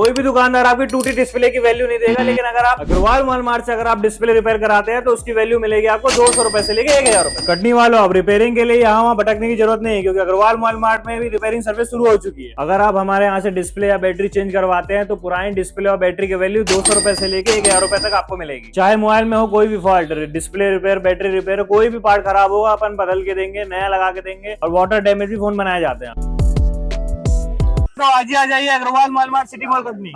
कोई भी दुकानदार आपकी टूटी डिस्प्ले की वैल्यू नहीं देगा, लेकिन अगर आप अग्रवाल मोबाइल मार्ट से अगर आप डिस्प्ले रिपेयर कराते हैं तो उसकी वैल्यू मिलेगी आपको 200 रुपए से लेके 1000 रुपए। कटनी वालों, अब रिपेयरिंग के लिए यहाँ वहाँ भटकने की जरूरत नहीं है, क्योंकि अग्रवाल मोबाइल मार्ट में भी रिपेयरिंग सर्विस शुरू हो चुकी है। अगर आप हमारे यहाँ से डिस्प्ले या बैटरी चेंज करवाते हैं तो पुरानी डिस्प्ले और बैटरी की वैल्यू 200 रुपए से लेके 1000 रुपए तक आपको मिलेगी। चाहे मोबाइल में हो कोई भी fault, display repair, battery repair, कोई भी पार्ट खराब होगा अपन बदल के देंगे, नया लगा के देंगे। और वाटर डैमेज भी फोन बनाए जाते हैं। तो आज ही आ जाइए Agarwal mobile mart, city mall Katni.